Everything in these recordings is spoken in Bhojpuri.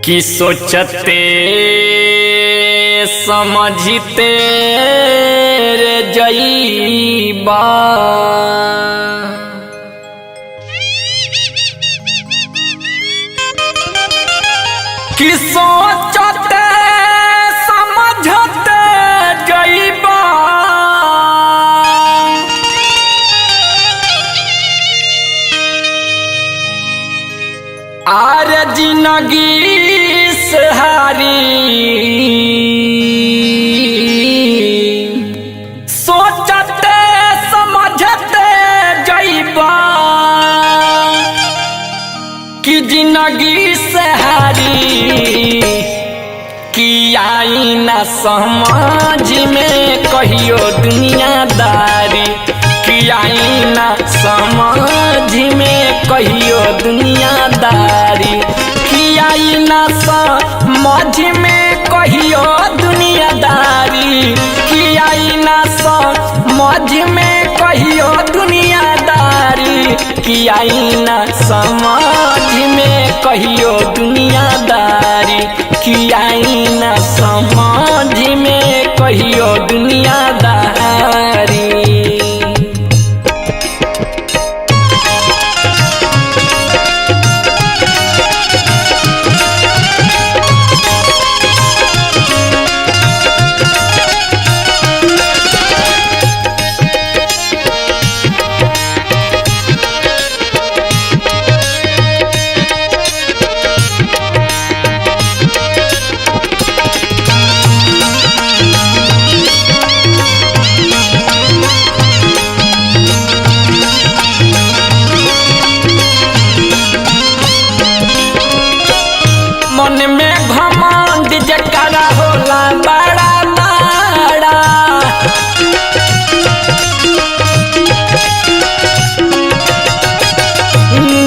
कि सोचते समझते रे जईबा कि सोचते समझते जईबा आर जिंदगी से हारी सोचते समझते जईबा कि जिंदगी से हारी कि आई ना समझ में कहियो दुनियादारी कि आई ना समझ में कहियो दुनियादारी कि आई ना समझ में कहियो दुनियादारी कि आई ना समझ में कहियो दुनियादारी कि आई ना समझ में कहियो दुनियादारी कि आई ना समझ में कहियो दुनियादारी। मन में घमंड जकरा होला बड़ा बड़ा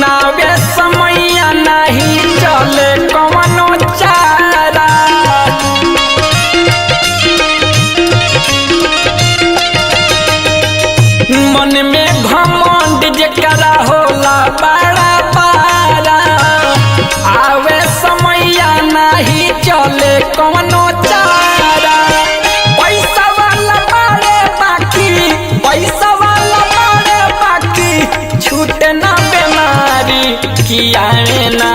नावे समैया नहीं चले कवनो चारा मन में घमंड जकरा होला बड़ा बड़ा आवे समैया नहीं चले कवनो चारा पैसा वाला बारे बाकी पैसा वाला बारे बाकी छूटे ना बीमारी कि आई ना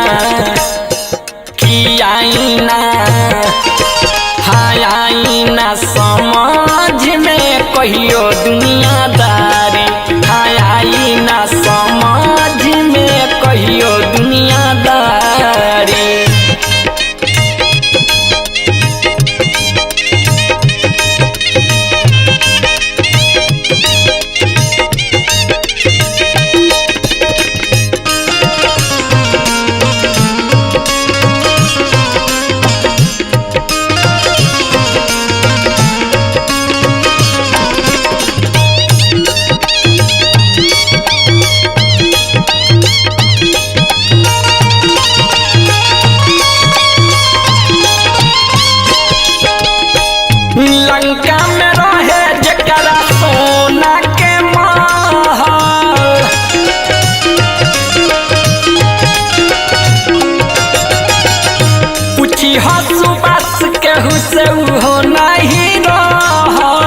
हाय आई ना समझ में कहियो दुनियादारी हाय आई ना समझ में कहियो दुनियादारी। लंका में रहे जकरा सोना के महल पूछी हसुबास केहू से उहो नहीं रहल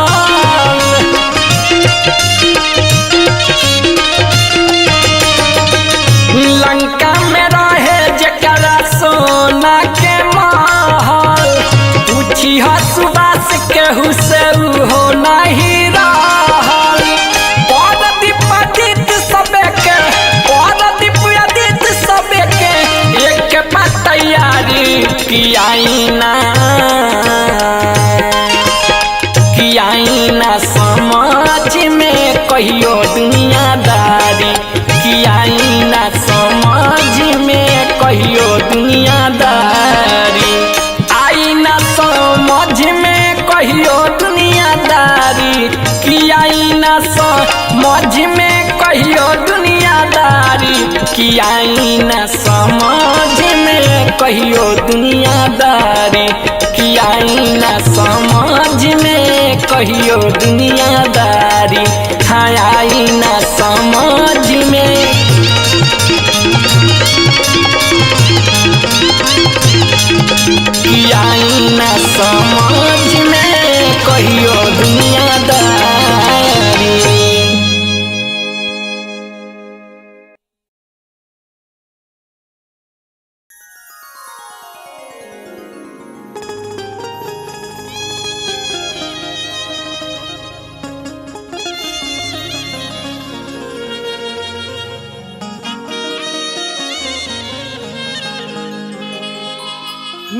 लंका में रहे जकरा सोना के महल पूछी हसुबास केहू से उहो नहीं रहल परदीप आदित्य सबे के एक बात तैयारी कि आई ना समझ में कहियो दुनियादारी कि आई ना समझ में कहियो दुनियादारी आई ना समझ में कहियो दुनियादारी कि आई ना समझ में कहियो दुनियादारी कि आई ना समझ में कहियो दुनियादारी कि आई ना समझ में कहियो दुनियादारी हाँ आई ना समझ में। आई न समझ में कहियो दुनियादारी।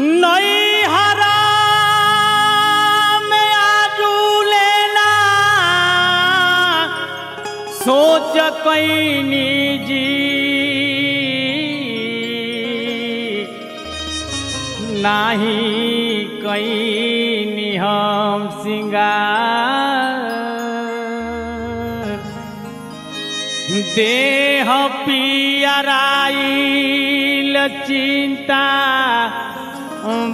नैहरा में आजू लेना सोच कैनी जी नाही कैनी हम सिंगार देह पियराइल चिंता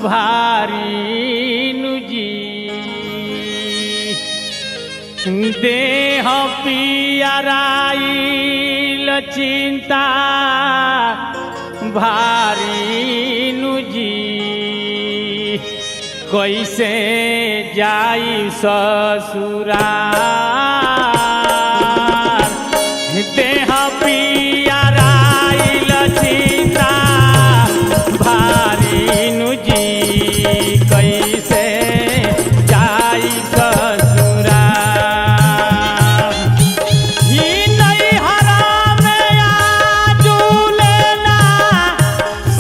भारी नुजी देह पियराइल चिंता भारी नुजी कैसे जाई ससुराल देह पियराइल चिंता भारी नुजी कैसे जाई ससुराल ही नैहरा में आजू लेना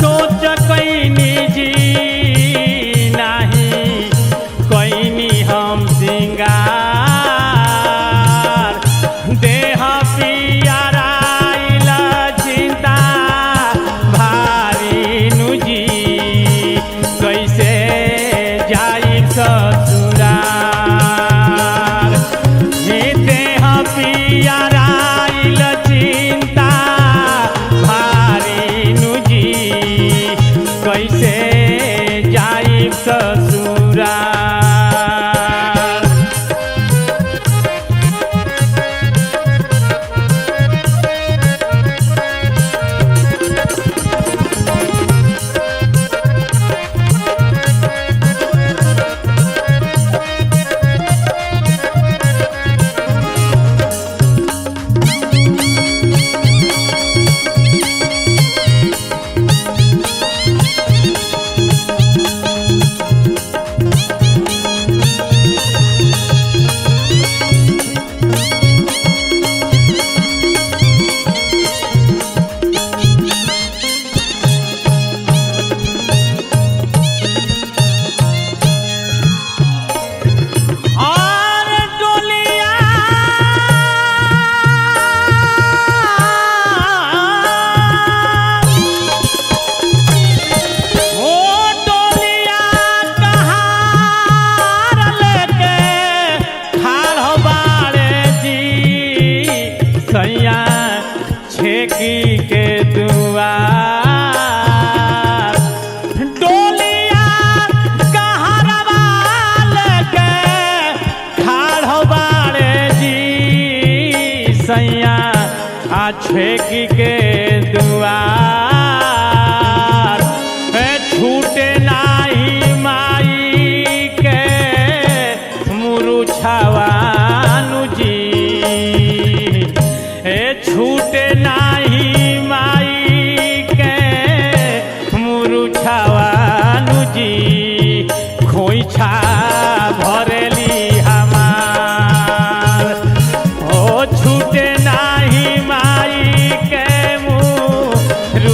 सोच कैनी जी नहीं कैनी हम सिंगार देह पियराइल चिंता भारी नुजी कैसे जाई ससुराल हे देह पियराइल चिंता भारी नुजी कैसे जाई ससुराल। छेकी के दुआर डोलिया कहरवा लेके ठाढ़ बाड़े जी सैया छेकी के दुआर छूटे नाही माई के मुरुछावा नुजी छूटे नाही माई के मुरुछावा नुजी खोइछा भरेली हमार हो छूटे नाही माई के मुरुछावा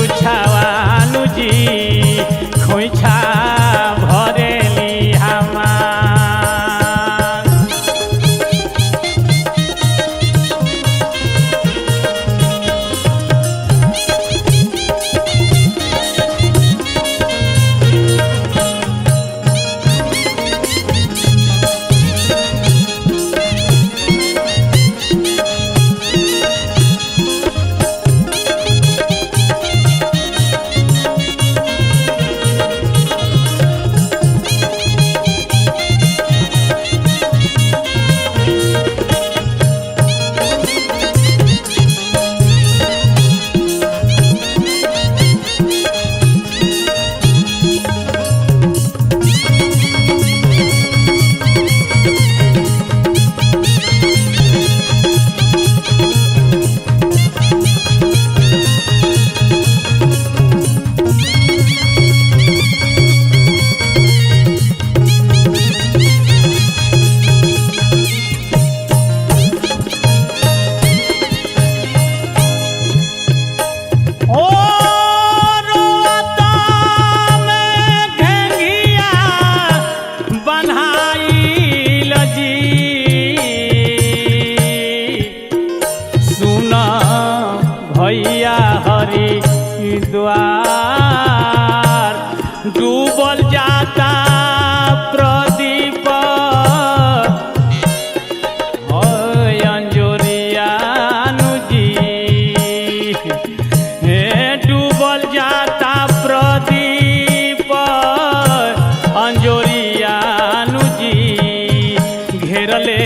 ले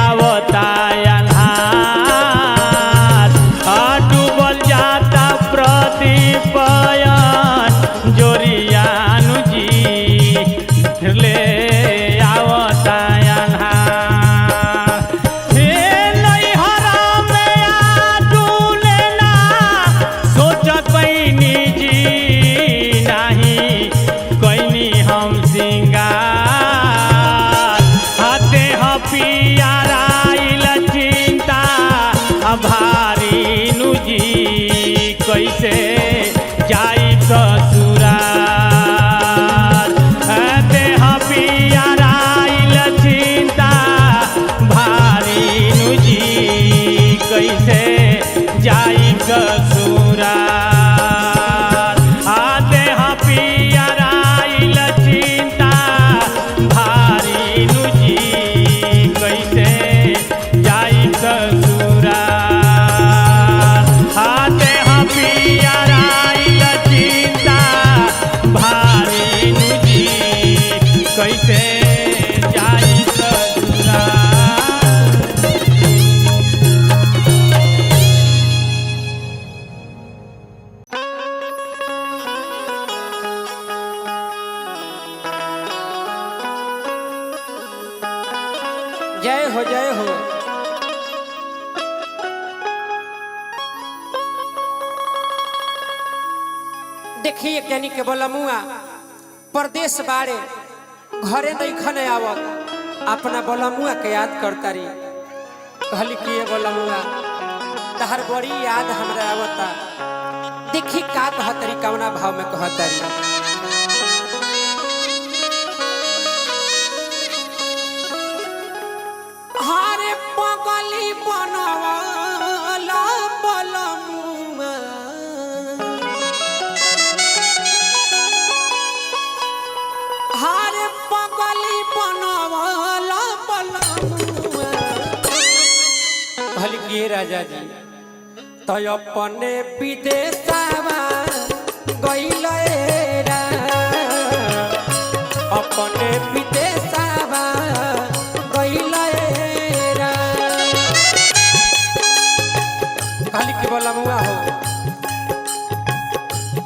आवता अन्हार डूबल जाता प्रदीपयन जोरियानु जी ले आवता अन्हार हे नैहरा में आजू लेना सोच कैनी जी नहीं कैनी हम सिंगार हाथे पियाराइल चिंता भारी नुजी कैसे जाई ससुराल देह पियाराइल चिंता भारी नुजी कैसे जाई ससुराल देह पियाराइल चिंता भारी नुजी कैसे जाई ससुराल देह पियाराइल चिंता भारी नुजी कैसे जाई ससुराल। जय हो जय हो। देखिए ज्ञानी के बोला मुआ परदेश बारे घरे नहीं खने आवत अपना बोला मुआ के याद करता रही कहली कि ये बोला मुआ तहर बड़ी याद हमरा आवता देखी का कहतरी कवना भाव में कहतरी हारे पगली बनवाला बोला मुआ हारे पगली बनवाला बलमुआ कहली कि राजा जी तो अपने विदेशवा गइल रा अपने विदेशवा गइल रा कहली कि बलमुआ हो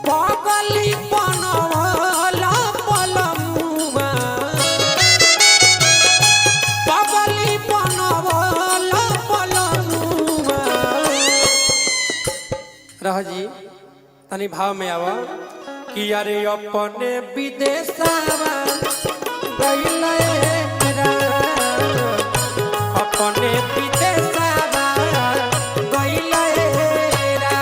पगली बनवाला बलमुआ पगली बनवाला बलमुआ रह जी तनी भाव में आवा कि अरे अपने विदेशवा गइल रा अपने विदेशवा गइल रा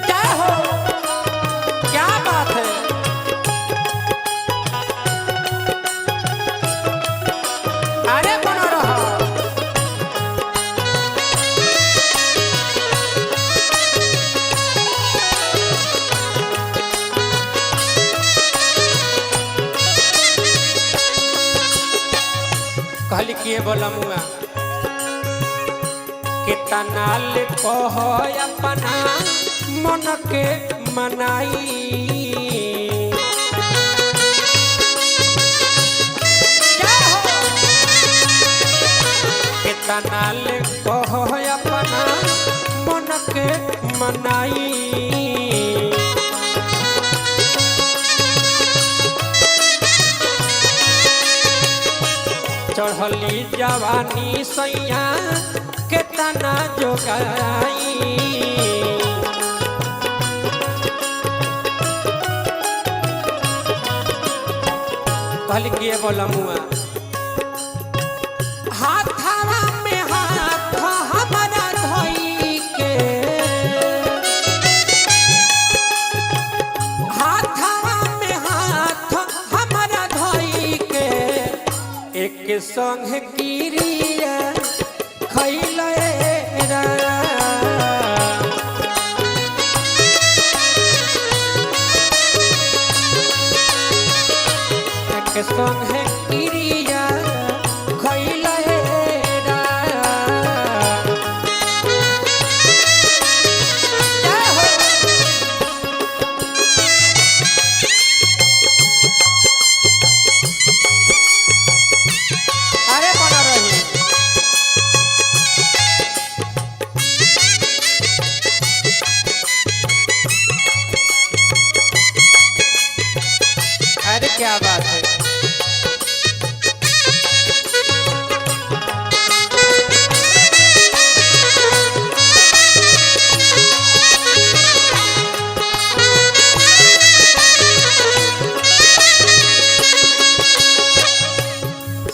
क्या हो क्या बात है अरे बनो रहो कहली किए बोला मुआ कितना ले कह अपना मन के मनाई कितना ले कह अपना मन के मनाई चढ़ली जवानी सैया केतना जोगाई कहली किए बोला मुआ हाथवा में हाथ हमारा धोई के हाथवा में हाथ हमारा धोई के एक संग गिरिया खैल रा एक संग गिरिया खैल रा क्या बात है।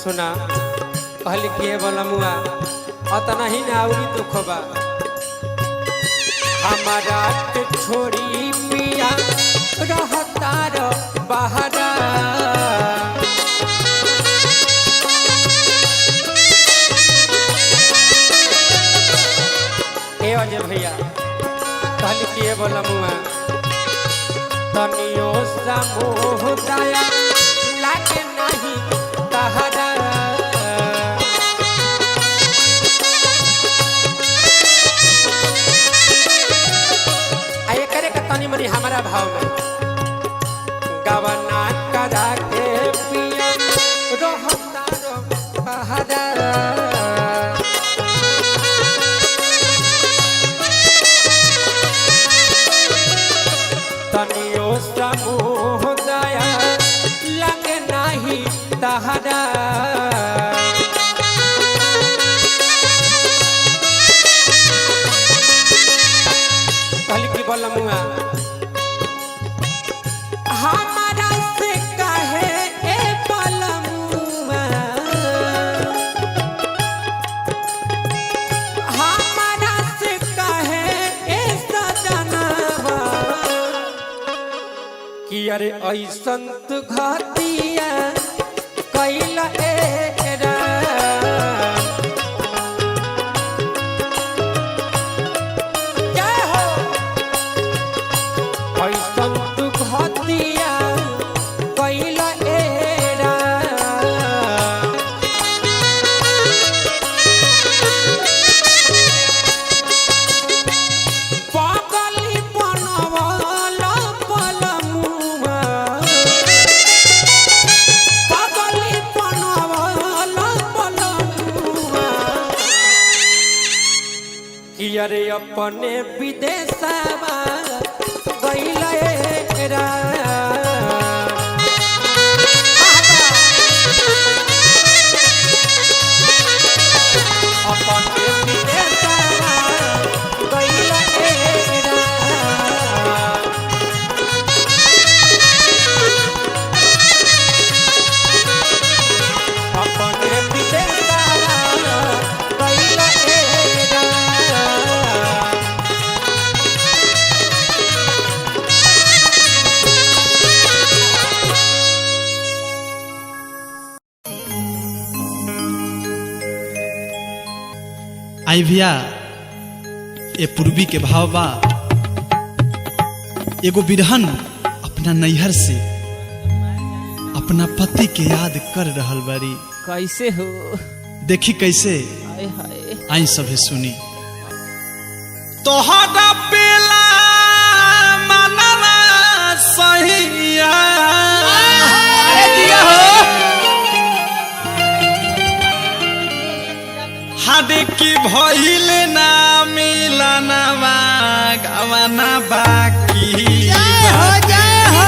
सुना कहली किए बोला मुआ अतना ही ना आउरी तो खोबा हमारा के छोड़ी पिया रहता रो बहरा ए अजय भैया कहली किए बोला मुआ तनियो सा मोह दया लागे नहीं तहरा मनी हमारा भाव में गवना करा के पिया रहता रो बहरा तनियो समूह दया लगे नहीं तहरा कहली की बोला मुआ हमारा से कहे ए बलमुआ हमारा से कहे ए सजनवा कि अरे ऐसन तू घातिया कैला एरा जय हो ऐसन तू घातिया कैला एरा पागली बनवाला बलमुआ पागली बनवाला बलमुआ कि अरे अपने विदेशवा गइला एरा अपने विदेशवा गइला एरा अपने विदेशवा गइला एरा आई भैया ये पूर्वी के भाव बा एगो बिरहन अपना नैहर से अपना पति के याद कर रहल बारी कैसे हो देखी कैसे हाय हाय आई सभे सुनी तोहरा पेला मनवा सहिया हाडे की भइल ना मिलनवा गवना बाकी हो जाए हो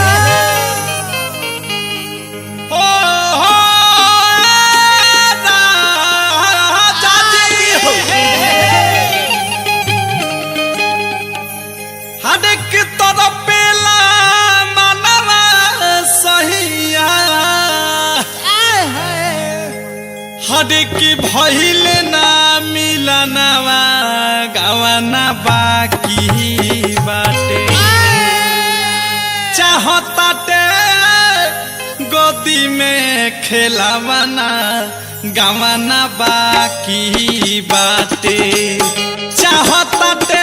जाती हो हाडे की तरफ पेला मनवा सहिया हरे की भइल ना मिलनवा गवना बाकी बाटे चाहताटे गोदी में खेलावना गवना बाकी बाटे चाहताटे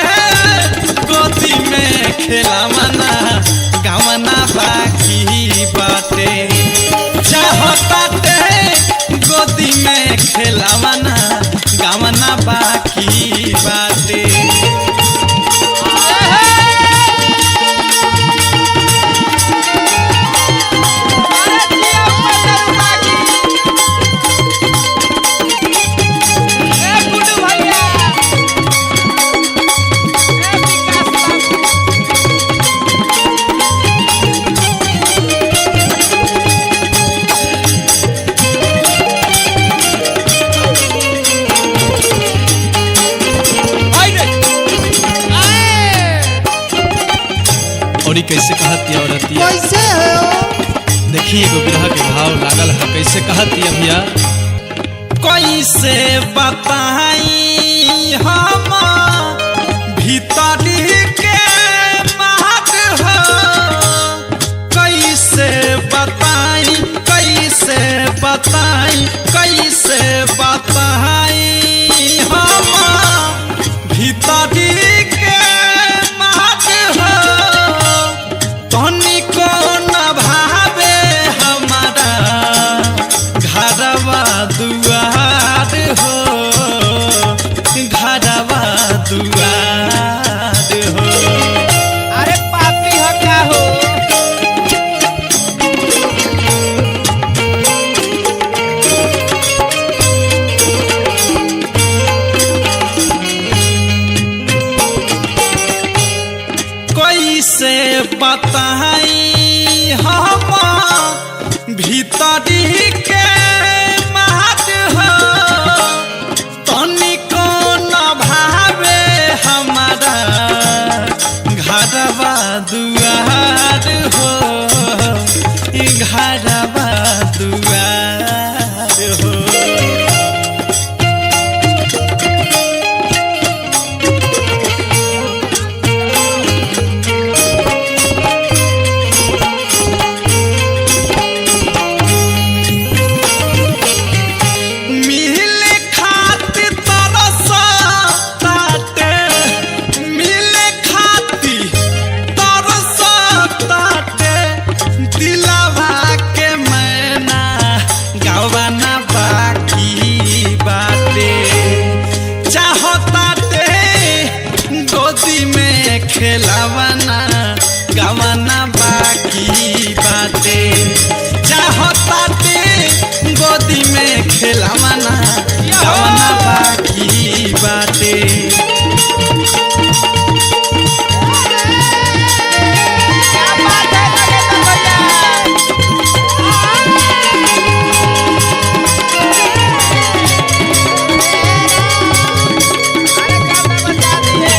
गोदी में खेलावना गवना बाकी बाटे चाहताटे गोदी में खेलावना गवना बाकी बाटे कैसे कहती है औरतिया कैसे हो देखिए एगो बिरह के भाव लागल है कैसे कहती है भैया कैसे बताई हम भीतरी के महक हो कैसे बताई कैसे बताई कैसे बताई हम भीतरी के महक हो तनिको न भावे हमारा घरवा दुआर हो घरवा दुआर हो अरे पापी हो क्या हो कैसे बताई हम भीतरी के महक हो तनिको न भावे हमारा घरवा दुआर हो घरवा दुआर हो मिले खातिर तरसताटे मिले खातिर तरसताटे दिलवा के मैना गवाना बाकी बाटे चाहताटे गोदी में खेलावाना गवाना बाकी बाटे चाहताटे गोदी में खेलावाना गवाना बाकी बाटे क्या बात है नगेंद्र भैया अरे क्या मैं बता दिए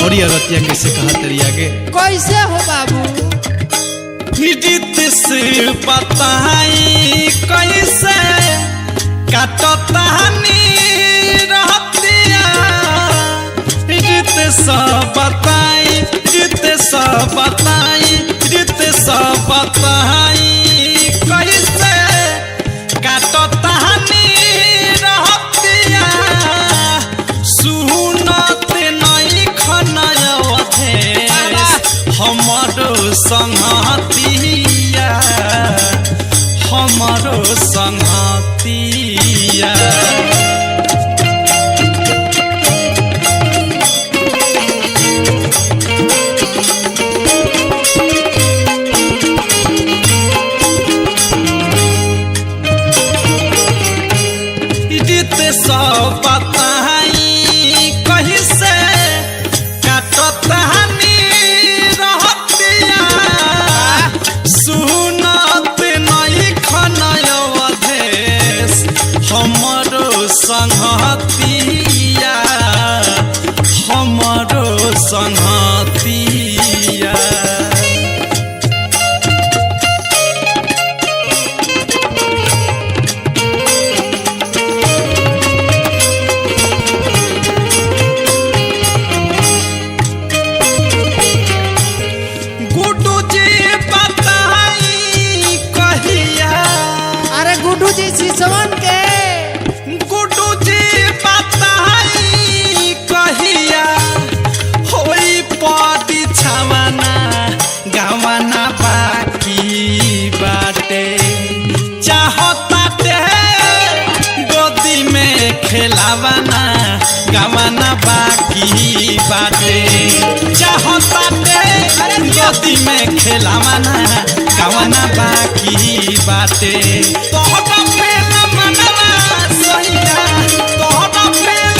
और ये औरतिया कैसे कहती है आगे कैसे हो बाबू रित से बताई कैसे काटतानी रहतिया रित से बताई रित से बताई रित से बताई कैसे काटतानी रहतिया सुनत नहीं खनयवथे हमरो संगतिया हमरो संगतिया रित सब बताई कहीं से काटतानी रहतिया सुनत नहीं खनयवधेश हमरो संगतिया हमरो संगतिया गुड्डू जी बताई कहिया अरे गुड्डू जी सिसवन के गुड्डू जी बताई कहिया होई पटी छावाना गावाना बाकी बाटे चाहताटे गोदी में खेलावाना गावाना बाकी बाटे चाहताटे गोदी में खेलावाना गावाना बाकी बाटे तोहरा पे न मनवा सहिया तोहरा पे न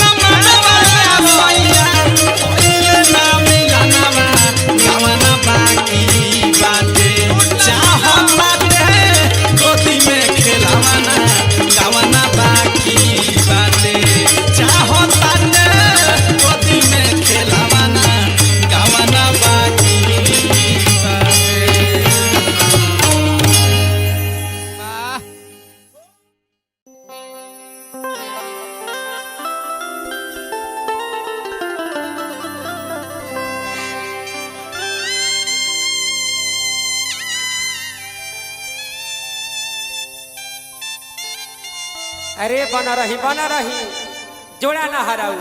अरे बना रही जोड़ा ना हराऊ।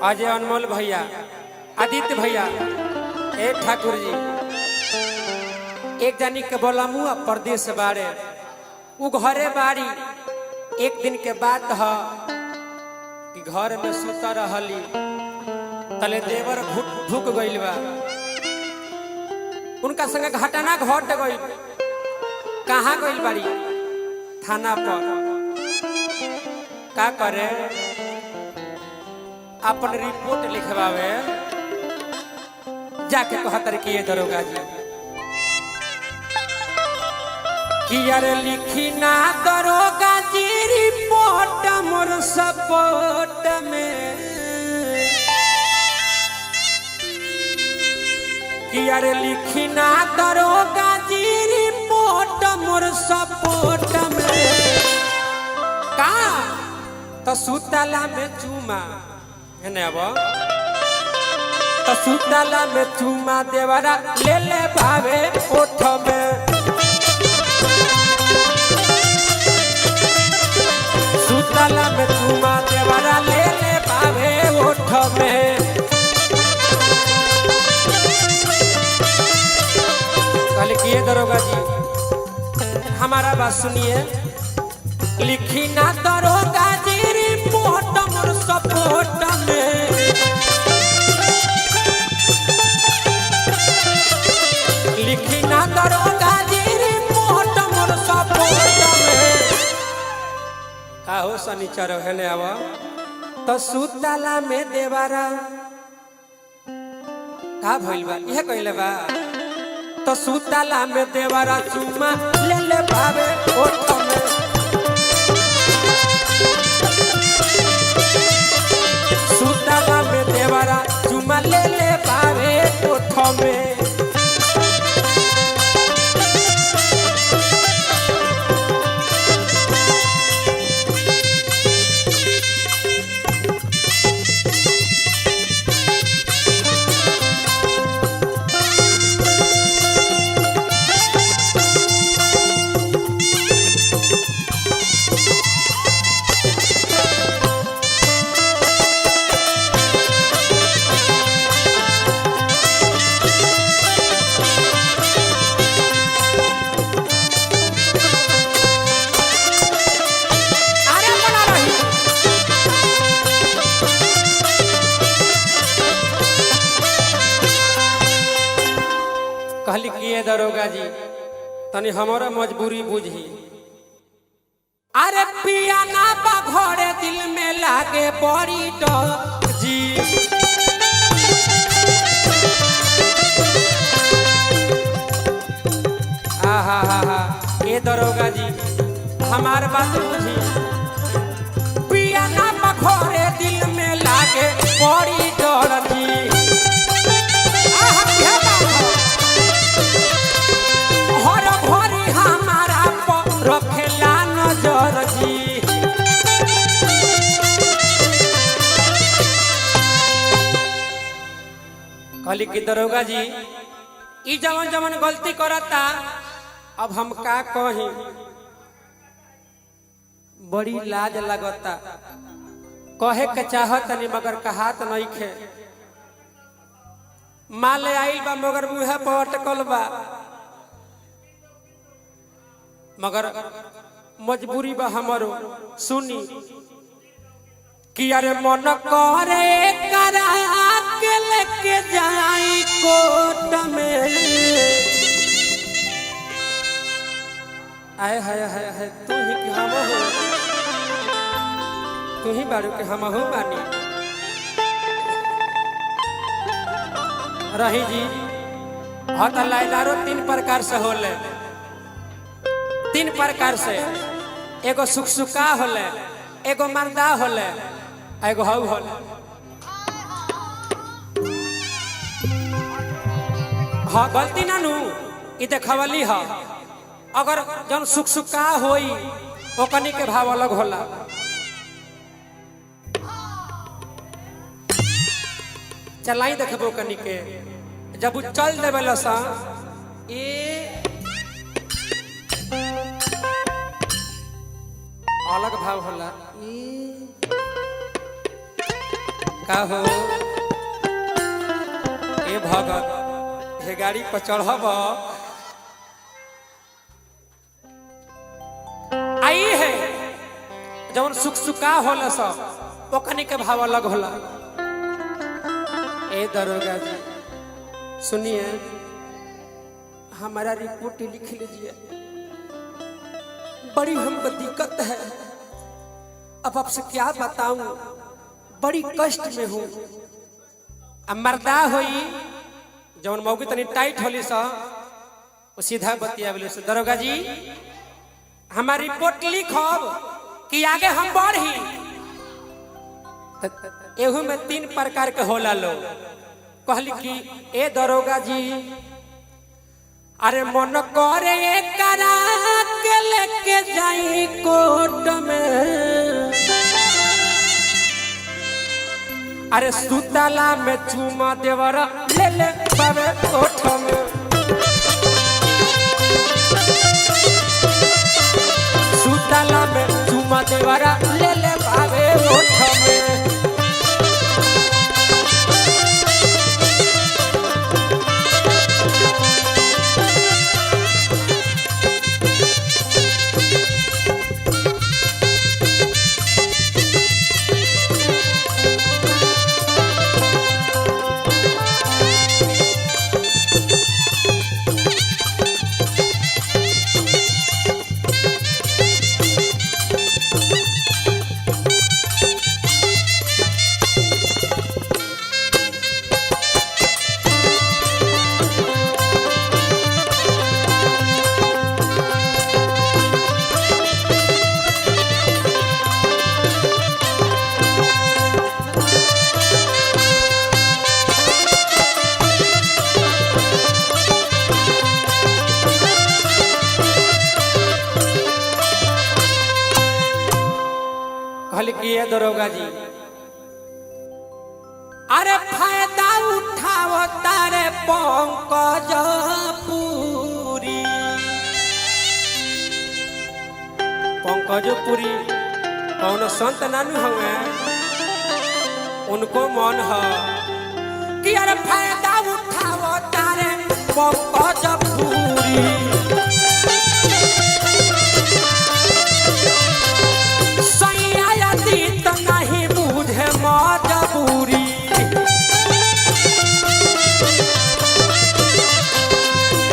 अजय अनमोल भैया, आदित्य भैया, ए ठाकुर जी, एक जानी के बोला मुआ परदेश बारे उ घरे बाड़ी। एक दिन के बात है कि घर में सुता रहली तले देवर ढुक गइल बा। उनका संगे घटना घट गइल। कहाँ गइल बाड़ी? थाना पर। का करे? अपन रिपोर्ट लिखवावे जाके कहतर कि ये दरोगा जी कि यार लिखी ना दरोगा जी रिपोर्ट मोर सपोर्ट में कि यार लिखी ना दरोगा जी रिपोर्ट मोर सपोर्ट में का तो सुतला में चूमा है ना अब तो सुतला में चूमा देवरा ले ले भावे ओठ में सुतला में चूमा देवरा ले ले भावे ओठ में। कल किए दरोगा जी हमारा बात सुनिए। लिखी ना दरोगा जी रिपोर्ट मोर सपोर्ट में लिखी ना दरोगा जी रिपोर्ट मोर सपोर्ट में। का हो शनिचर हेले आवा तो सुतला में देवारा का भइल बा इहे कइले बा तो सुतला में देवारा चुमा ले ले भावे ओठ में सुतला में देवारा चुमा ले ले भावे ओठ में। कहली किए दरोगा जी तनी हमारा मजबूरी बुझी। अरे पिया ना बा घरे दिल में लागे बड़ी डर जी आहा हा हा ये दरोगा जी हमार बात बुझी। पिया ना बा घरे दिल में लागे बड़ी डर जी आहा क्या बात है हर भरी हमारा पर रखेला नजर जी। कहली कि दरोगा जी ई जवन जवन गलती करता अब हम का कही बड़ी लाज लगता कहे के चाहत नहीं मगर कहात नहीं खे माले आइल बा मगर मुहे पर अटकल बा मगर मजबूरी बा हमारो सुनी कि अरे मन करे करा के लेके जाई कोट में आए हाय हाय हाय तू ही कि हम हो तू ही बारू के हम हो बानी रही जी हत लाइदारो तीन प्रकार से होले तीन प्रकार से एगो सुखसुका होले एगो मर्दा होले एगो हऊ होले। हाँ गलती ना नू ई देखवली है अगर जन सुखसुका होई ओकनी के भाव अलग होला। चलाई देखबो कनी के जब उ चल देवेला सा ए अलग भाव होला का हो ए भगत हे गाड़ी पर चढ़ब आई है जवन सुख सुखा होला सब ओकनी के भाव अलग होला। ए दरोगा जी सुनिए हमारा रिपोर्ट लिख लीजिए, बड़ी हमको दिक्कत है, अब आपसे क्या बताऊं, बड़ी कष्ट में हूं। अब मर्दा होई जवन मौकी तनी टाइट होली सा वो सीधा बतिया बोले से दरोगा जी हमारी रिपोर्ट लिखब कि आगे हम बढ़ी। एहू में 3 प्रकार के होला लोग कहली कि ए दरोगा जी अरे मन करे करा के लेके जाई कोर्ट में, अरे सुतला में चूमा देवरा ले ले बाबे कोठ में, सुतला में चूमा देवरा ले ले बाबे कोठ में। किए दरोगा जी अरे फायदा उठाओ तारे पंकज पुरी, पंकज पुरी कौन संत नानू हवे उनको मन है कि अरे फायदा उठाओ तारे पंकज पुरी, नहीं बुझे मजबूरी,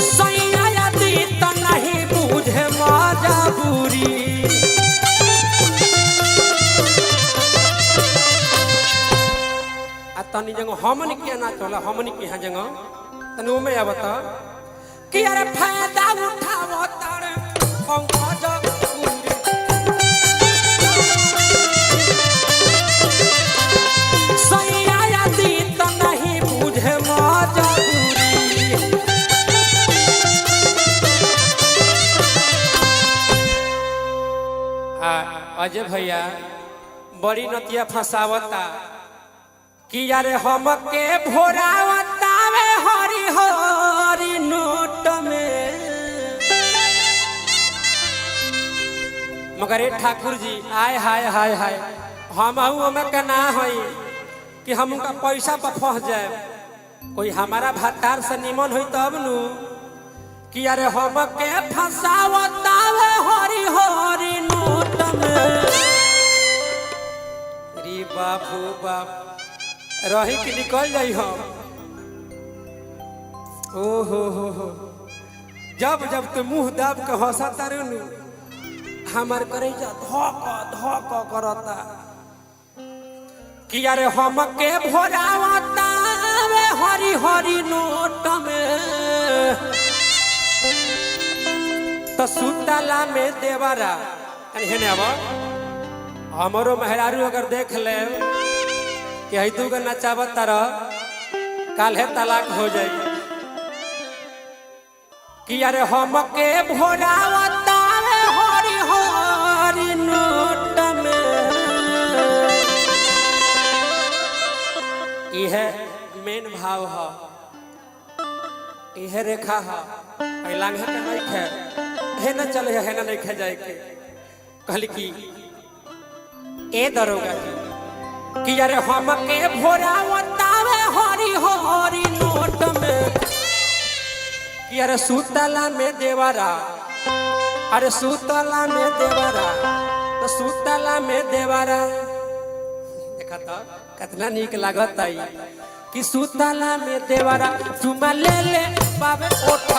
सैयादी तो नहीं बुझे मजबूरी। आ तनी जगह हमन के ना चला हमन के यहाँ जगह तनी में आवत कि अरे फायदा उठाओ तारे पंकज अजय भैया बड़ी नतिया फंसावता कि यारे हमके भोरावता वे हरी हरी नोट में, मगर ठाकुर जी आय हाय हाय हाय हम हमें के ना होई कि हम उनका पैसा पर फंस जाए, कोई हमारा भत्तार से निमन हुई तब नु कि यारे हमके फंसावता वे हरी हरी नोट में। रे बापू बाप रही कि निकल जाई हम। ओ हो जब जब तू मुंह दाब के हंसा तारू नु हमार करे जा धक धक करता कि यारे हमके भोरावता वे हरी हरी नोट में, तो सुतला में देवरा हेने अब हमारो मेहरारू अगर देख ले कि हई तू के नचावत तारा काल्हे तलाक हो जाई कि अरे हमके भोरावता हरी हरी नोट में। यह इहे रेखा है लांघे के नहीं खे हे न चले है न नहीं खे जाए के कहली कि ए दरोगा कि यार हम के भोरा बतावे हरी हरी नोट में कि यार सुतला में देवरा अरे सुतला में देवरा तो सुतला में देवरा देखा तो कितना नीक लागत आई कि सुतला में देवरा चुमा ले ले बाबे ओठा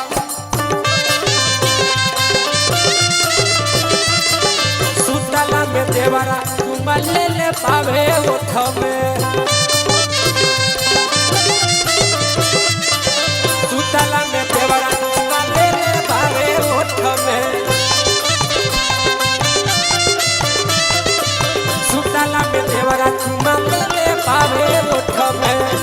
सुतला में देवरा चुमा ले ले बाबे ओठा में सुतला में देवरा चुमा ले ले बाबे ओठा में सुतला में देवरा चुमा ले ले बाबे ओठा में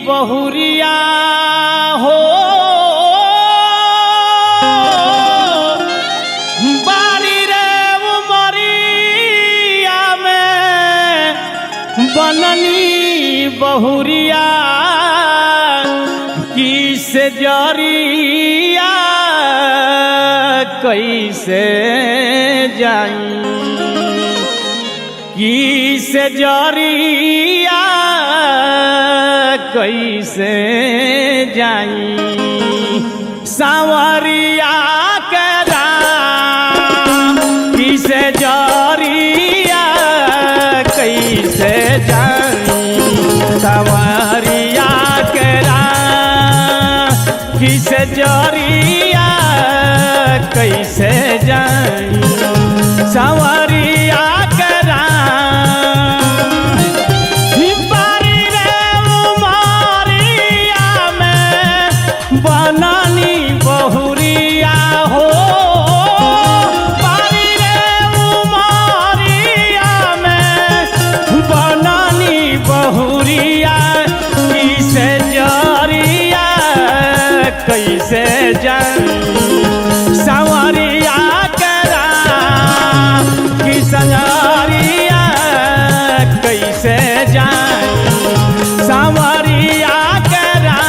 बहुरिया हो बारी रे उमरिया में बननी बहुरिया किस जरिया कैसे जाई किस जरिया कैसे जाई सांवरिया के राम किस जरिया कैसे जाई सांवरिया के राम किस जरिया कैसे जाई सांवरिया के राम बारी रे उमरिया में बननी बहुरिया हो बारी रे उमरिया में बननी बहुरिया किसे जरिया कैसे जाई सांवरिया के राम किसनरिया कैसे जाई सांवरिया के राम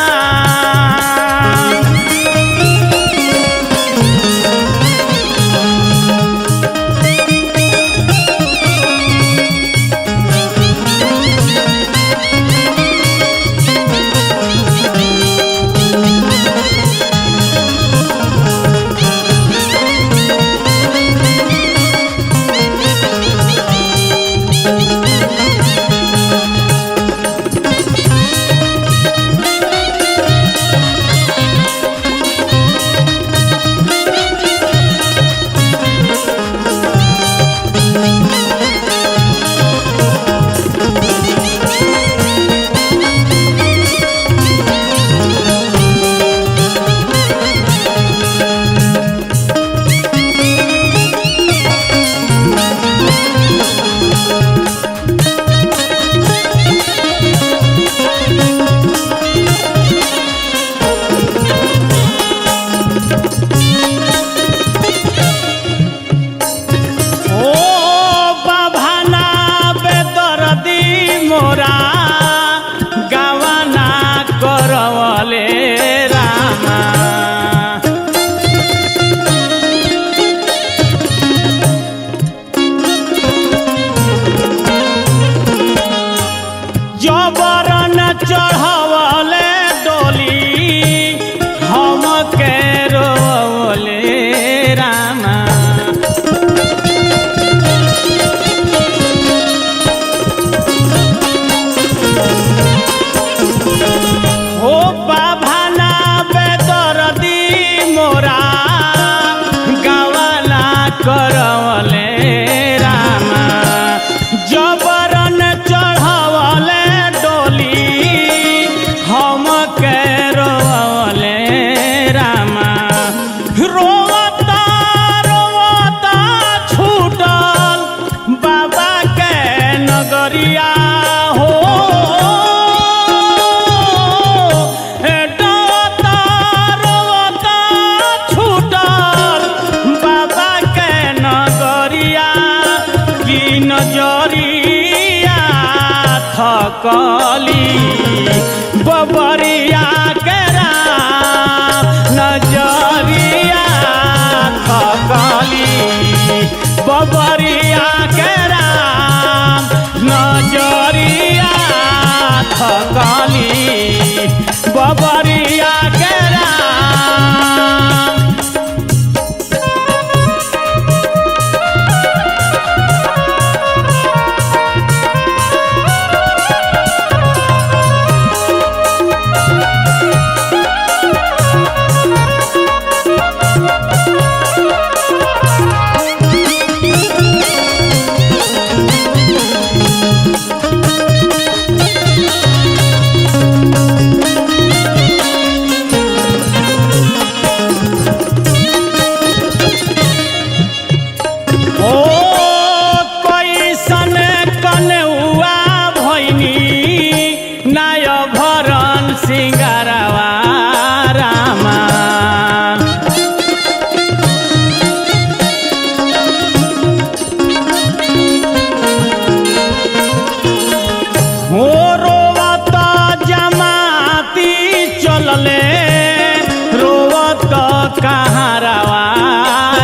के राम नजरिया थकली बबरिया के राम नजरिया थकली बबरिया के राम। ओ कैसन कन्हुआ भैनी नाय भरन सिंगारवा रामा। हो रोवत जमाती चलले रोवत कहारवा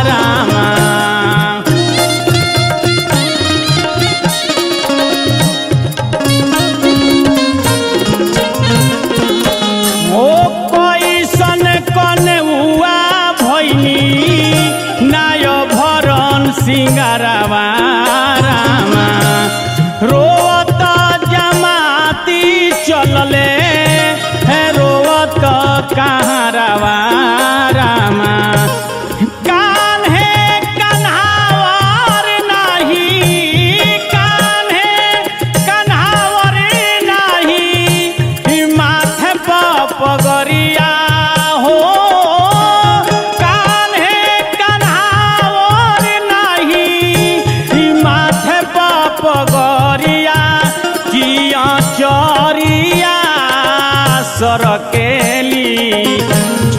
रामा। ओ कैसन कन्हुआ भैनी नाय भरन सिंगारवा रामा। रोवत जमाती चलले रोवत कहारवा रामा। कान्हे कन्हावर नाही कान्हे कन्हावर नाही माथे पगरिया हो। कान्हे कन्हावर नाही माथे पगरिया किया चरिया सरकेली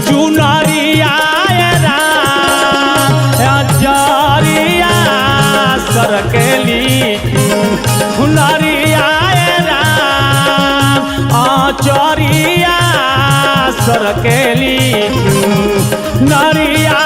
चुनरिया चरिया सरकेली चुनरिया चरिया सरकेली चुनरिया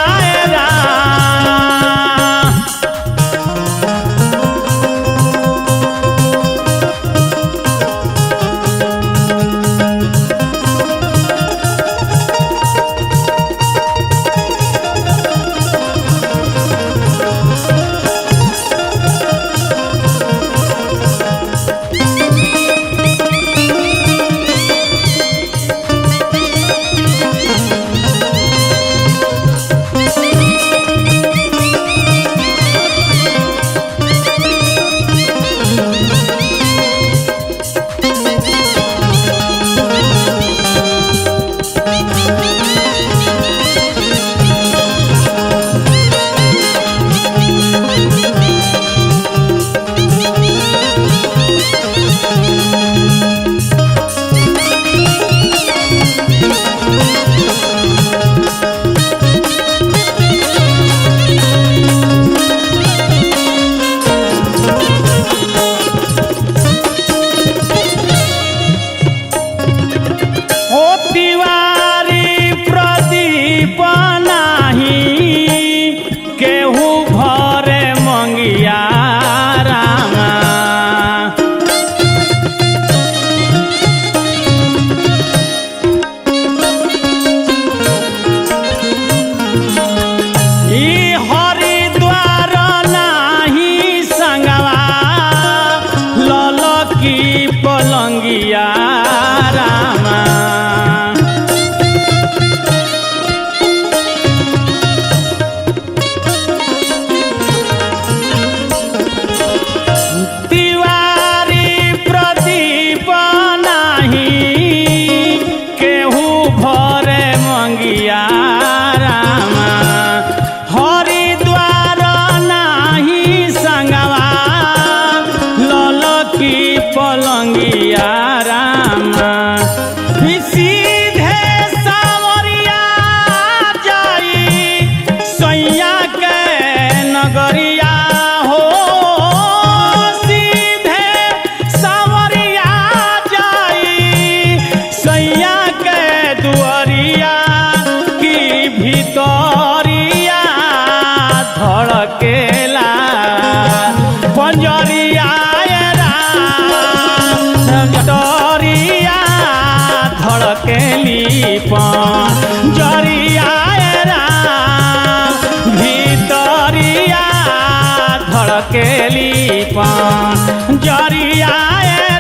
धड़केली पंजरिया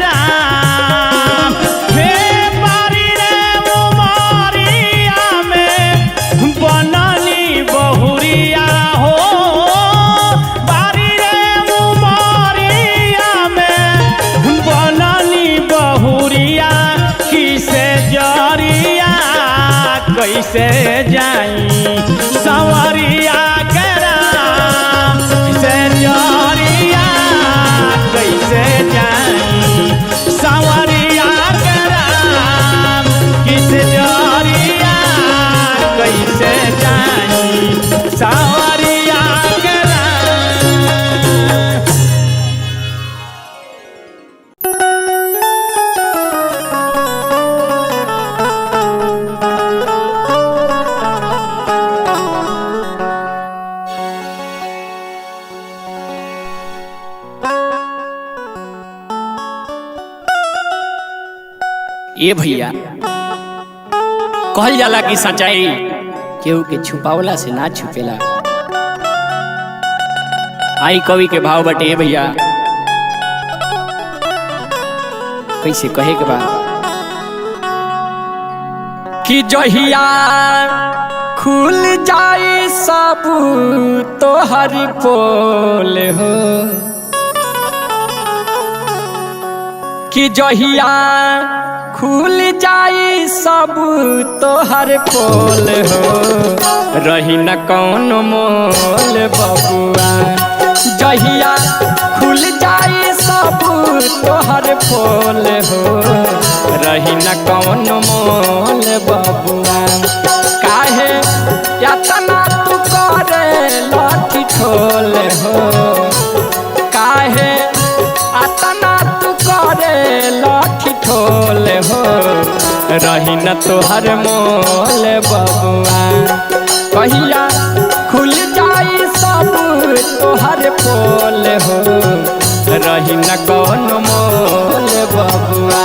राम हे बारी रे उमरिया में बनली बहुरिया हो बारी रे उमरिया में बनली बहुरिया किसे जरिया कैसे जाई संवरिया के राम से जरिया कैसे जाई संवरिया के राम किसे जरिया कैसे जाई संवरिया के राम। ए भैया कहल जाला कि सच्चाई केहू के छुपावला से ना छुपेला। आई कवि के भाव बटे ए भैया कैसे कहे के बा कि जहिया खुल जाई सब तोहर पोल हो कि जहिया खुल जाई सब तोहर पोल हो रही न कौन मोल बबुआ जहिया खुल जाई सब तोहर पोल हो रही न कौन मोल बबुआ काहे यातना तू करे लाठी ठोल हो काहे यातना तू करे लाठी ठोल हो रही न तोहर मोल बबुआ कहिया खुल जाई सब तोहर पोल हो रही न कौन मोल बबुआ।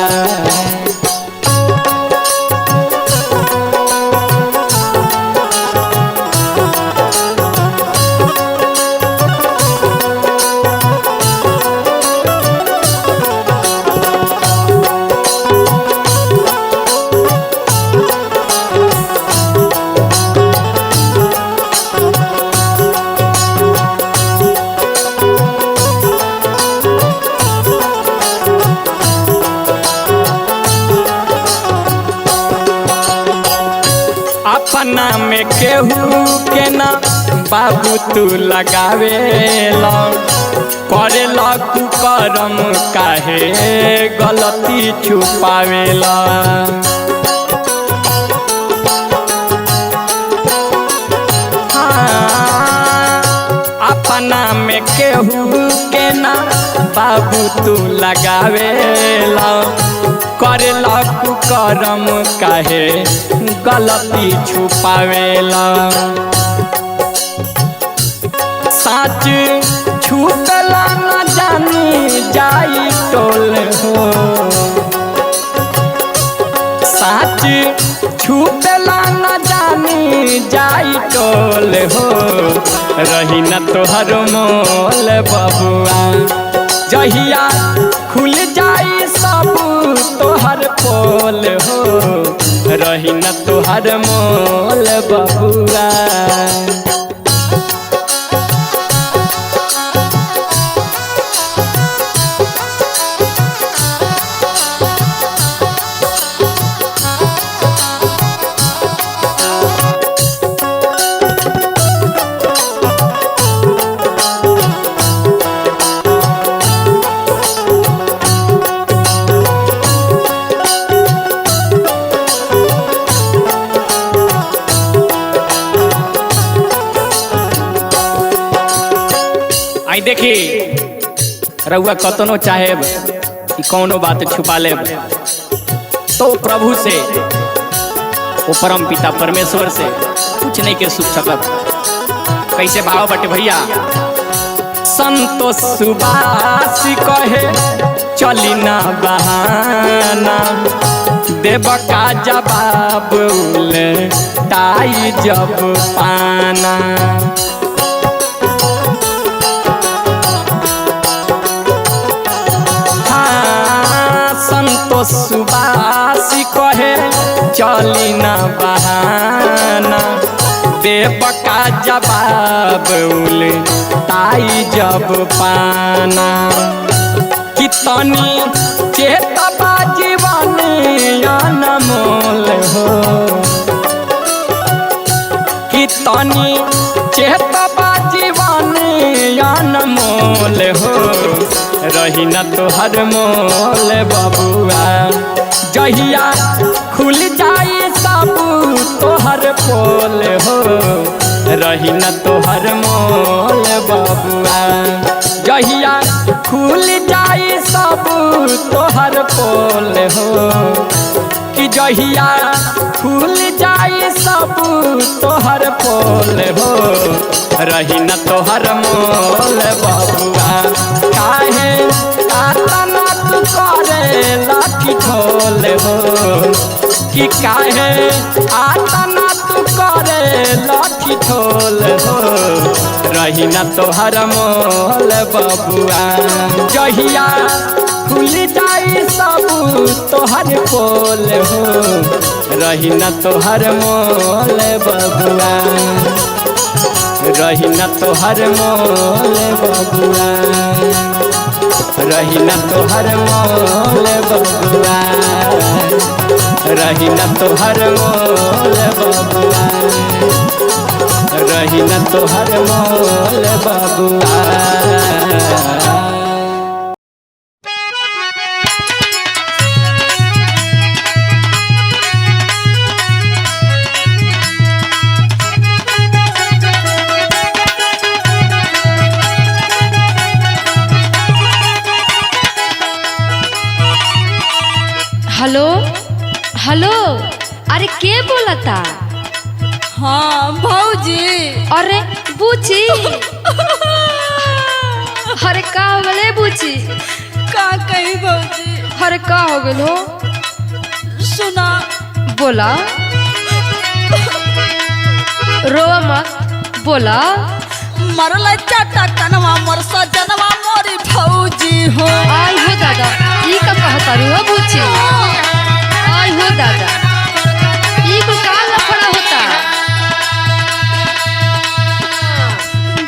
अपना में केहू के ना बाबू तू लगावे ला करे ला तू करम काहे गलती छुपावेला अपना में केहू के ना बाबू तू लगावे ला करे ला तू करम काहे गलती छुपावेला सच छुपेला न जानी जाई टोल हो सच छुपेला न जानी जाई टोल हो रही न तोहर मोल बबुआ जहिया खुल जाई सब तोहर पोल हो रही न तोहर मोल बबुआ। आई देखी रउआ कतनो चाहे कि कौनो बात छुपा ले तो प्रभु से वो परम पिता परमेश्वर से कुछ नहीं के सुख सकत। कैसे भाव बटे भैया संतोष सुबास कहे चली ना बहाना देव का जवाब ताई जब पाना चली ना बहाना देव का जवाब उल्टाई जब पाना कितनी चेतबा जीवन अनमोल हो कितनी चेतबा जीवन अनमोल हो रही न तोहर मोल बबुआ जहिया खुल जाई सब तोहर पोल हो रही न तोहर मोल बबुआ जहिया खुल जाई सब तोहर पोल हो कि जहिया खुल जाई सब तोहर पोल हो रही न तोहर मोल बबुआ काहे आतना तू करे लाठी ठोल हो कि काहे आतना तू करे लाठी ठोल हो रही न तोहर मोल बबुआ जहिया खुल जाई सब तोहर पोल हो रही न तोहर मोल बबुआ रही न तोहर मोल बबुआ रही न तोहर मोल बबुआ रही न तोहर मोल बबुआ रही न तोहर मोल बबुआ। हेलो हेलो, अरे के बोलता? हाँ भौजी। अरे बूची अरे का हो गले बूची? का कही भौजी? अरे का हो गल हो? सुना। बोला, रोवा मत, बोला। मरल चाटा कनवा मोर सजनवा मोरी भौजी हो। आई हो दादा, ई का कहता रे हो बूची? आई हो दादा, ई को का लफड़ा होता?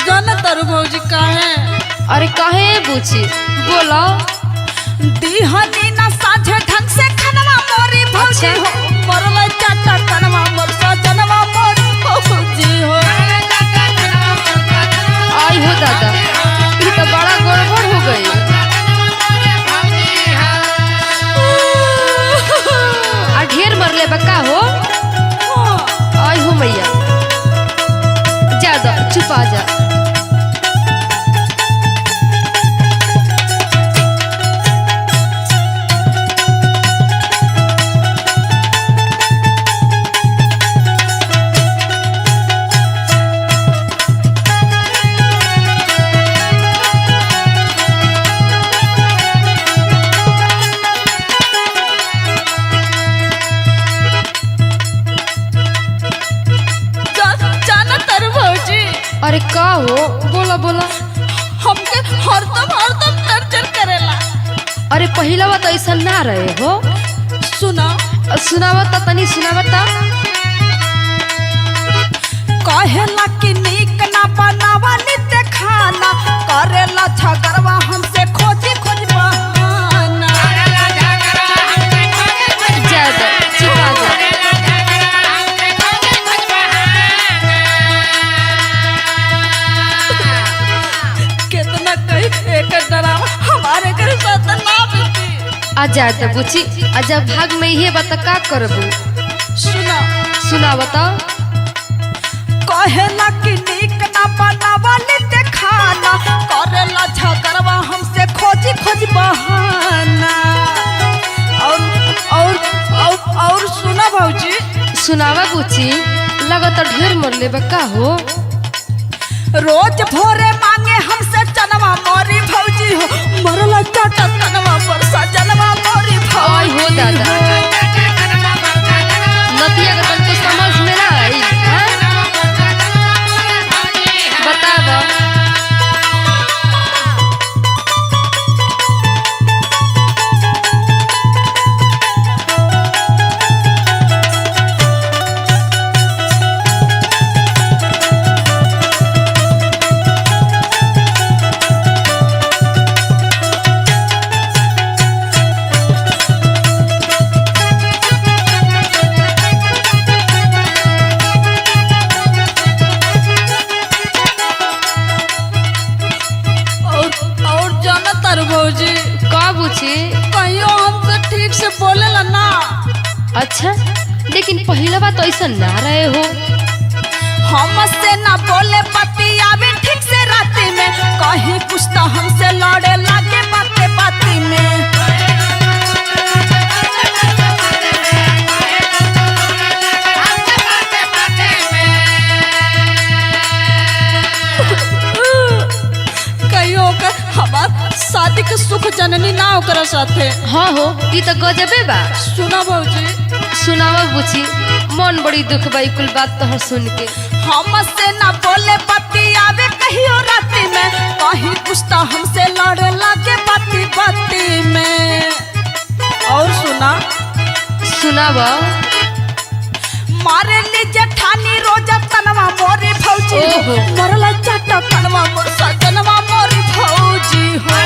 जान तर भौजी काहे? अरे काहे बूची? बोला। दीहनी ना साझे ढंग से खनवा मोरी भौजी हो। मरल चाटा कनवा मोर सजनवा मोरी भौजी हो। आई हो दादा, ये तो बड़ा गड़बड़ हो गई। आ ढेर मरले बका हो। आई हो मैया, जा दो, चुप आ जा। अरे का हो? बोला बोला। हमके हरदम टर्चर करेला। अरे पहिला बात ऐसा ना रहे हो। सुना। सुनावता तनी सुनावता। कहेला कि नीक ना बनावा नित्य खाना, करेला झगड़वा हमसे खोजी खोज बहाना। जा दो, चुप आ जा। कितना कही एक डरावा हमारे घर साथ ना बीती। आ जा तो बुची, आजा भाग में ये बता का करबू? सुना। सुनावता। कहेला कि नीक ना बनावा नित्य खाना, करेला झगड़वा हमसे खोजी खोज बहाना। और सुना भौजी। सुनावा बुची, लगता ढेर मरले बका हो। रोज भोरे मांगे हमसे चनवा मोरी भौजी हो। मरला चाटा चनवा मोर सजनवा मोरी भौजी। आई हो दादा, नतिया का तुमको समझ में ना आई? बतावा। कर भौजी का पूछी? कहियो हमसे ठीक से बोलेला ना। अच्छा, लेकिन पहला बात ऐसा ना रहे हो। हमसे ना बोले बतियावे ठीक से राती में, कहीं कुछ तो हमसे लड़े लागे बाते बाती में। कहियो ओकर हमार शादी के सुख जननी ना ओकरा साथे। हाँ हो, ये तो गजबे बा। सुना भौजी, सुनावा पूछी, मन बड़ी दुख बा कुल बात तोहर सुन के। हमसे ना बोले बतियावे कहियो राती में, कहीं कुछ तो हमसे लड़े लागे बाती बाती में। और सुनावा। मारे ली जेठानी रोजा तनवा मोरी भौजी हो, मरला चाटा तनवा मोर सजनवा मोरी भौजी हो।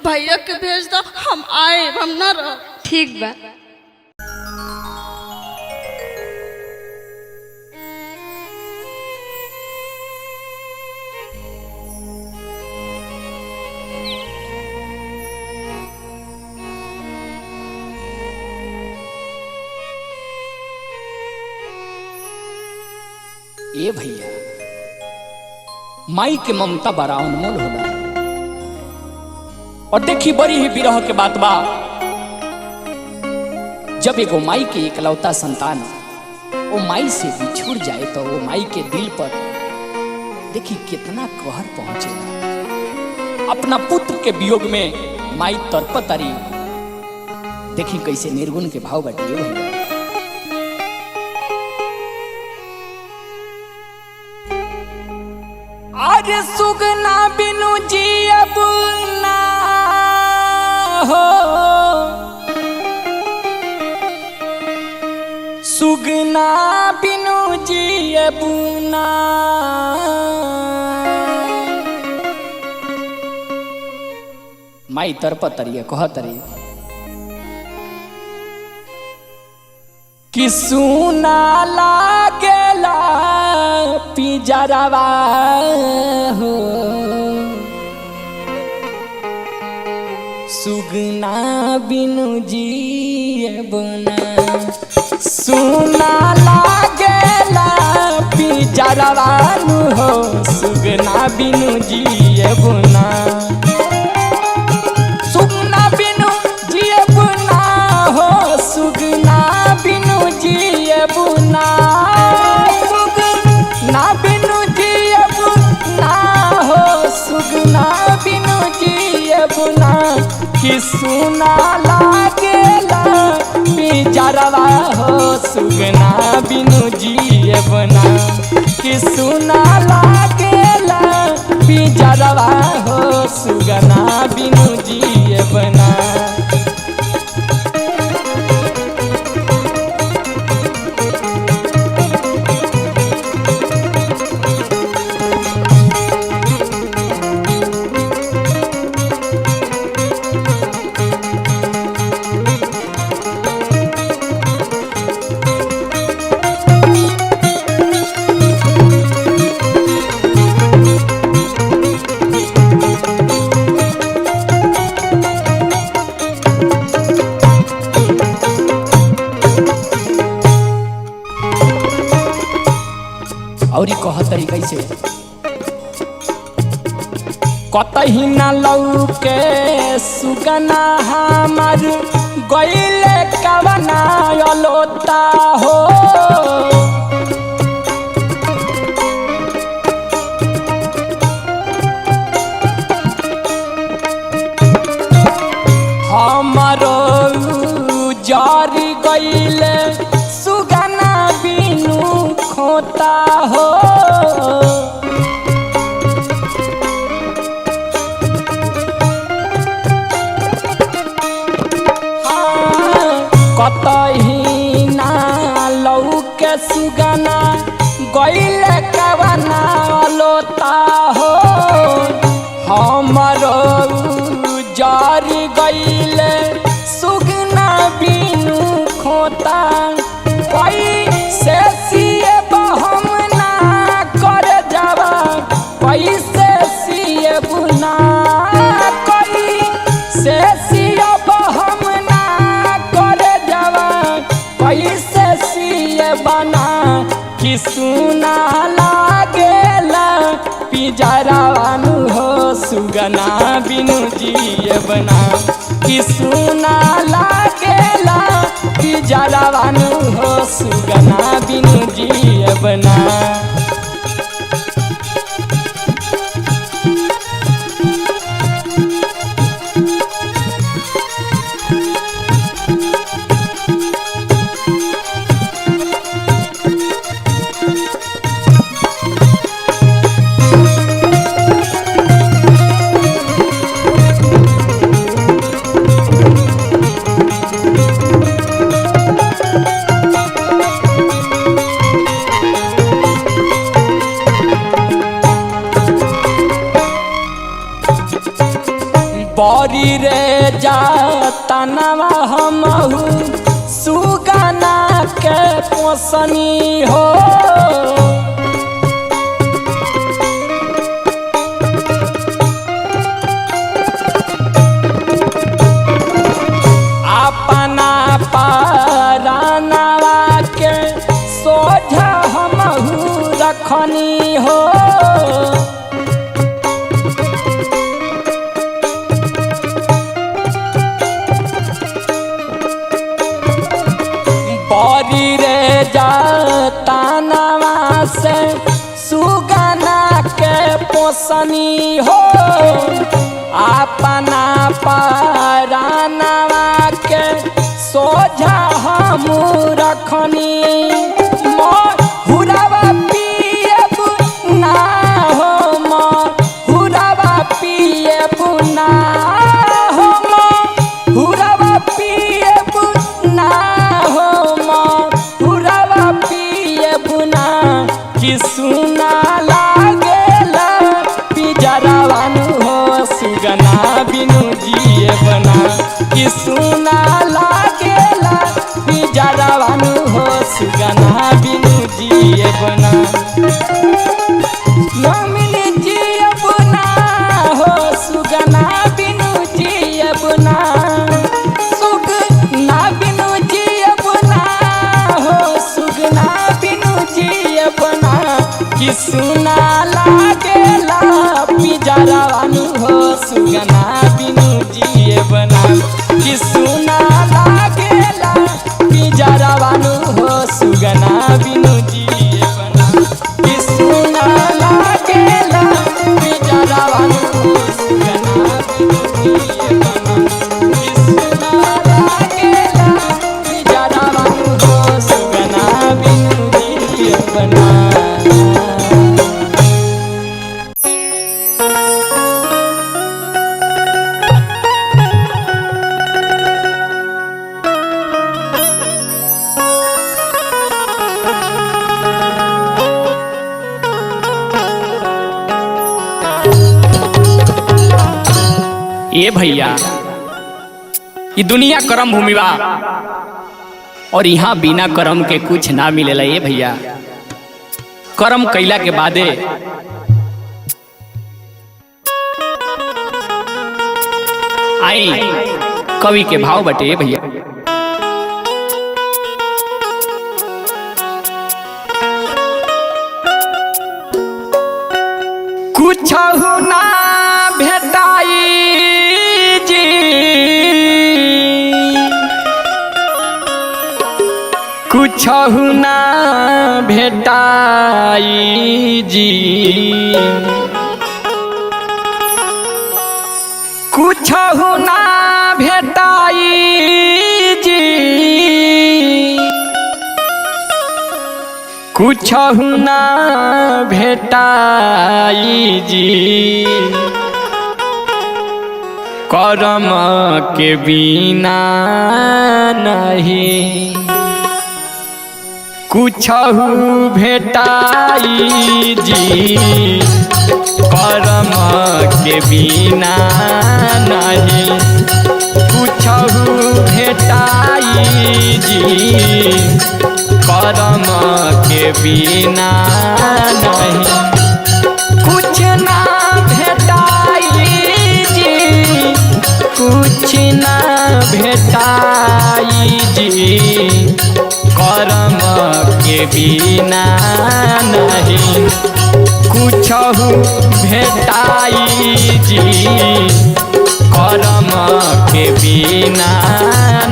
भैया के भेज दो, हम आए, हम न रह। ठीक बा। ए भैया, माई के ममता बड़ा अनमोल होला। और देखी बड़ी ही विरह के बात बा, जब एगो माई के इकलौता संतान वो माई से बिछुड़ जाए तो वो माई के दिल पर देखी कितना कहर पहुंचेगा। अपना पुत्र के वियोग में माई तड़पतारी, देखी कैसे निर्गुण के भाव बटिए भैया। आज सुगना बिनु जियब ना हो, सुगना बिनु जियब ना। माई तरपतरी कहतरी कि सुना लागेला पिजरवा हो, सुगना बिनु जियब ना। सुना लागेला पिजरवा हो, सुगना बिनु जियब ना। सुगना बिनु जियब ना हो, सुगना बिनु जियब ना। सुगना बिनु जियब ना हो, सुगना बिनु जियब ना। कि सुना लागेला पिजरवा हो, सुगना बिनु जियब ना। कि सुना लागेला पिजरवा हो, सुगना बिनु जियब ना। और कहतरी कैसे, कतही न लौके सुगना हमार, गईले कवना अलोता हो। हमारो जारी गईले सुगना बिनु खोता हो। ना कोई से सियब हम ना करे जवा कैसे सिए बना कि सुना लागेला पिजरावानु हो सुगना बिनु जिए बना कि सुना लागेला पिजरावानु हो सुगना बिनु जिए बना। बड़ी रे जातनवा हमहू सुगना के पोसनी हो अपना परानवा के सोझा हमहू रखनी हो बड़ी रे जातनवा से सुगना के पोसनी हो अपना परानवा के सोझा हम रखनी हुरावा पिएब ना हो हुरावा पिएब ना हो हुरावा पिएब ना हो हुरावा पिएब ना कि सुना लागेला पिजरावानु हो सुगना बिनु जिए बना कि सुना लागेला पिजरावानु हो सुगना बिनु जिए बना। नमिनी जिए बना हो सुगना बिनु जिए बना सुगना बिनु जिए बना हो सुगना बिनु जिए बना कि सुना लागेला पिजरावानु हो सुगना बिनु जिए बना कि सुना लागेला पिजरावानु हो सुगना बिनु जिए बना कि सुना लागेला पिजरावानु हो सुगना बिनु जिए बना कि सुना लागेला पिजरावानु हो सुगना बिनु जिए बना। ये भैया ये दुनिया कर्म भूमि बा और यहाँ बिना कर्म के कुछ ना मिलेला। ये भैया कर्म कैला के बादे आई कवि के भाव बटे भैया। कुछ ना भेटाई जी कुछ ना भेटाई जी कुछ ना भेटाई जी कुछ ना भेटाई जी कर्म के बिना नहीं कुछ भेटाई जी कर्म के बिना नहीं कुछ भेटाई जी कर्म के बिना नहीं कुछ ना भेटाई भेटाई जी कर्म के बिना नहीं कुछहु भेटाई जी कर्म के बिना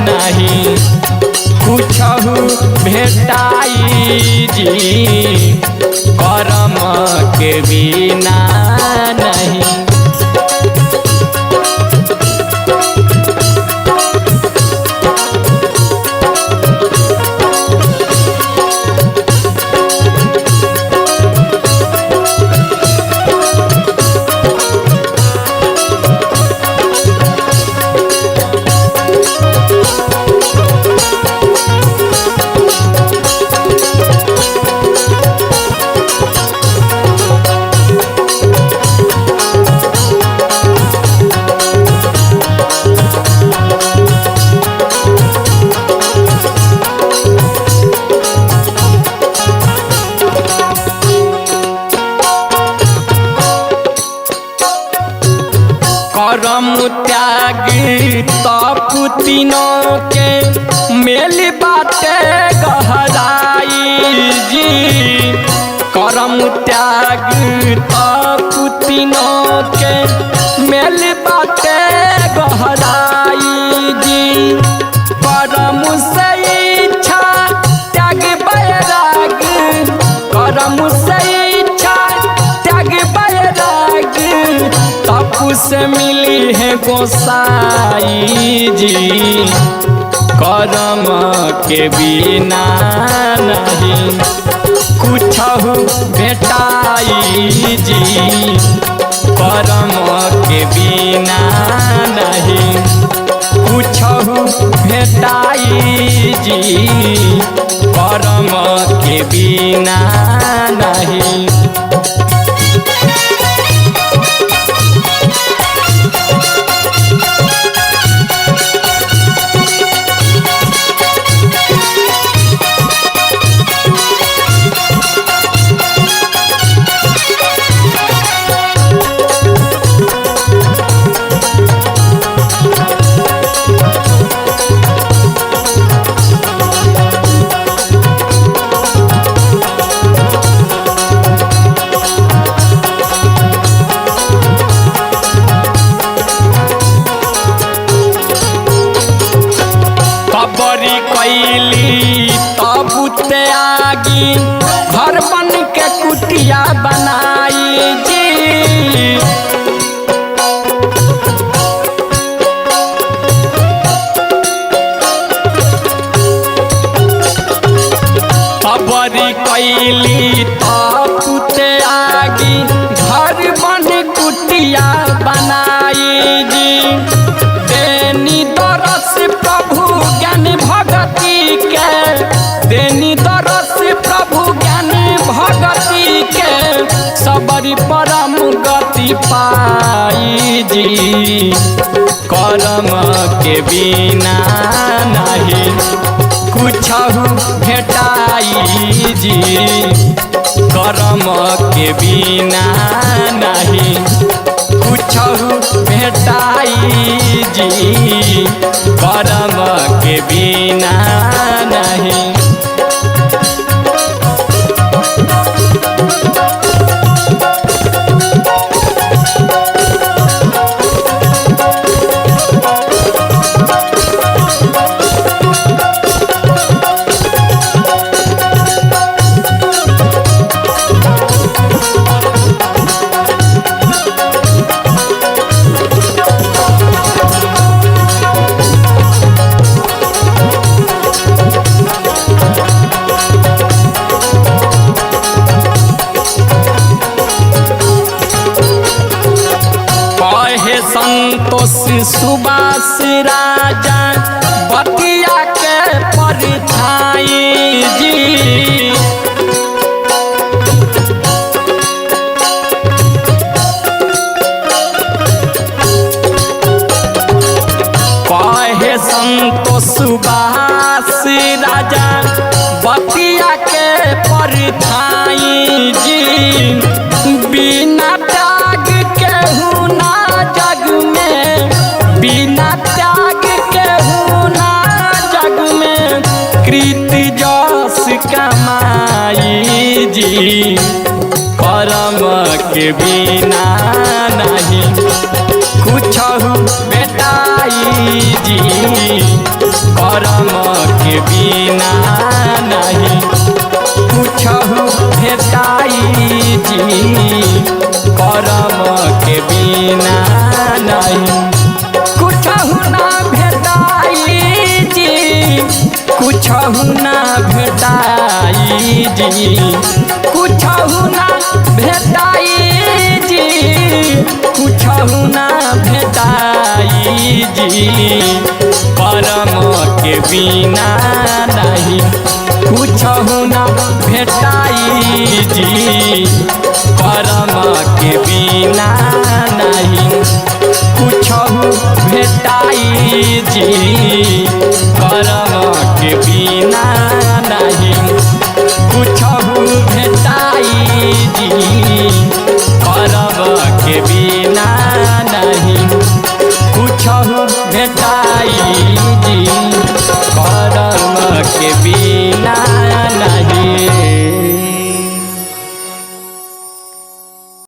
नहीं कुछहु भेटाई जी कर्म के बिना नहीं। कर्म त्याग तप तीनों के मेल बाटे गहराई जी कर्म त्याग तप तीनों के मेल बाटे गहराई जी कर्म से इच्छा त्याग बैराग कर्म से इच्छा त्याग बैराग तप से मिली है गोसाई जी कर्म के बिना नहीं कुछहु भेटाई जी कर्म के बिना नहीं कुछहु भेटाई जी कर्म के बिना नहीं। खबरी कैली तब त्यागी घर बन के कुटिया बनाई जी खबरी कैली तब त्यागी घर बन कुटिया बनाई जी देनी दरस प्रभु ज्ञान भगति के देनी दरस प्रभु ज्ञान भगति के सबरी परम गति पाई जी कर्म के बिना नहीं कुछहु भेटाई जी कर्म के बिना नहीं कुछहु भेटाई जी कर्म के बिना नहीं। संतोष सुबास राजा बतिया के परछाई जी कहे संतोष सुबास राजा बतिया के परछाई जी बिना त्याग केहू ना जग में बिना त्याग केहू ना के बिना नहीं कुछ भेटाई जी, कर्म के बिना नहीं कुछ भेटाई जी, कर्म के बिना नहीं कुछ ना भेटाई जी, कुछ ना भेटाई जी, कुछ ना भेटाई जी, कुछ ना भेटाई जी, कर्म के बिना नहीं कुछ ना भेटाई जी, कर्म के बिना नहीं कुछ भेटाई जी, कर्म के बिना नहीं कुछ भेटाई जी, कर्म के बिना नहीं कुछ भेटाई जी, कर्म के बिना